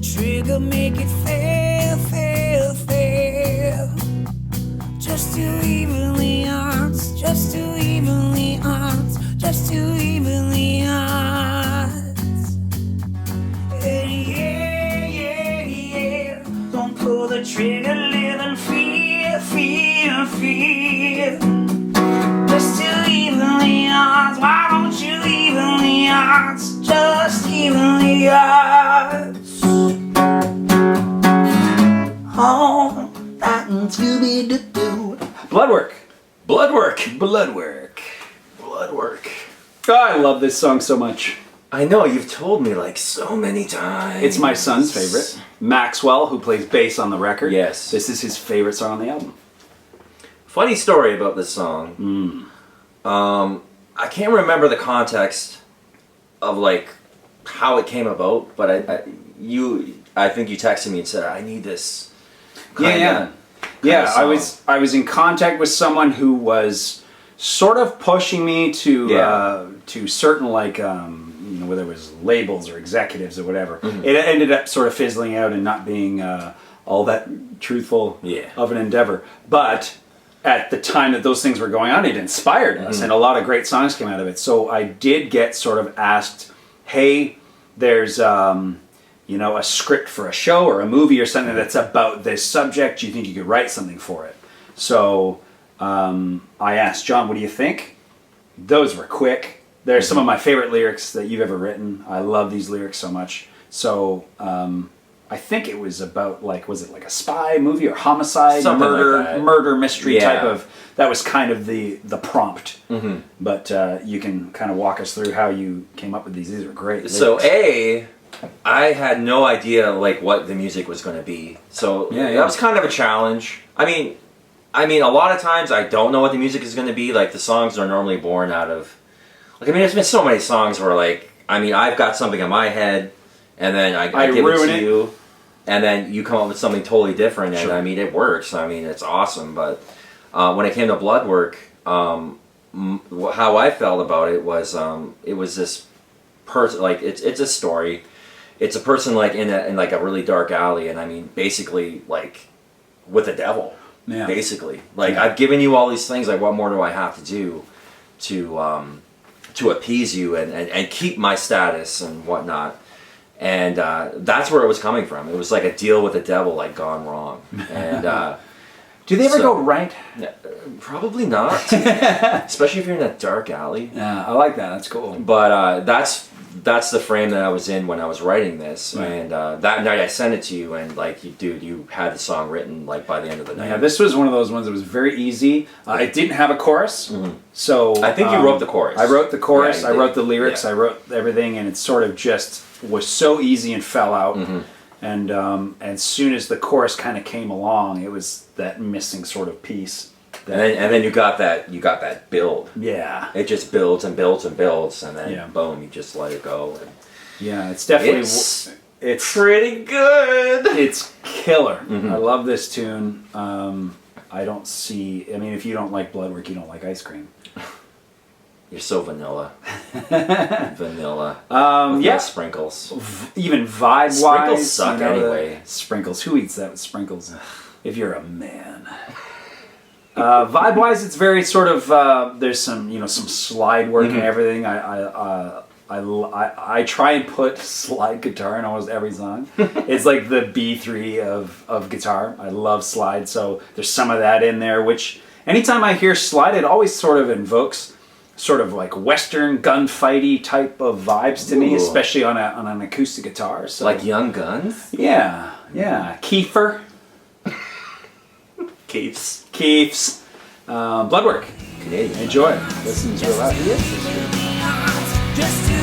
trigger, make it fail, fail, fail. Just too evenly odds, just too evenly odds, just too evenly odds. Yeah, yeah, yeah. Don't pull the trigger, live and feel, feel, feel. Just too evenly odds, why don't you evenly odds, just evenly odds. Oh, that to be do. Bloodwork. Bloodwork. Bloodwork. Bloodwork. Oh, I love this song so much. I know, you've told me like so many times. It's my son's favorite. Maxwell, who plays bass on the record. Yes. This is his favorite song on the album. Funny story about this song. I can't remember the context of like how it came about, but I think you texted me and said, I need this. Yeah. I was in contact with someone who was sort of pushing me to certain like whether it was labels or executives or whatever. It ended up sort of fizzling out and not being all that truthful of an endeavor. But at the time that those things were going on, it inspired us, and a lot of great songs came out of it. So I did get sort of asked, "Hey, there's a script for a show or a movie or something that's about this subject. Do you think you could write something for it?" So I asked John, "What do you think?" Those were quick. They're some of my favorite lyrics that you've ever written. I love these lyrics so much. So I think it was about was it like a spy movie or homicide, something like that. murder mystery type of. That was kind of the prompt. But you can kind of walk us through how you came up with these. These are great lyrics. So I had no idea like what the music was going to be. So that was kind of a challenge. I mean, a lot of times I don't know what the music is going to be. Like the songs are normally born out of, there's been so many songs where I've got something in my head, and then I give it to you, and then you come up with something totally different, and it works. It's awesome. But when it came to Bloodwork, how I felt about it was this person, it's a story. It's a person in a really dark alley, and basically with the devil. Yeah. Basically, I've given you all these things. What more do I have to do to appease you and keep my status and whatnot? And that's where it was coming from. It was like a deal with the devil, gone wrong. And do they ever go right? Probably not, especially if you're in a dark alley. Yeah, I like that. That's cool. But that's the frame that I was in when I was writing this, and that night I sent it to you, and you had the song written by the end of the night. Yeah, this was one of those ones that was very easy. It didn't have a chorus, so I think you wrote the chorus. I wrote the chorus. Yeah, I wrote the lyrics. I wrote everything, and it sort of just was so easy and fell out. And as soon as the chorus kind of came along, it was that missing sort of piece. And then you got that build. Yeah. It just builds and builds and builds, and then boom, you just let it go. And it's definitely it's pretty good. It's killer. I love this tune. I don't see. If you don't like Bloodwork, you don't like ice cream. You're so vanilla. Vanilla. Yeah. Sprinkles. Even vibe-wise. Sprinkles suck anyway. Sprinkles. Who eats that with sprinkles? If you're a man. Vibe-wise, it's very sort of. There's some some slide work and everything. I try and put slide guitar in almost every song. It's like the B3 of guitar. I love slide, so there's some of that in there. Which anytime I hear slide, it always sort of invokes sort of Western gunfighty type of vibes to me, especially on an acoustic guitar. So Young Guns. Yeah. Kiefer. Keefs. Bloodwork. Canadian. Enjoy. Listen to it loud. Just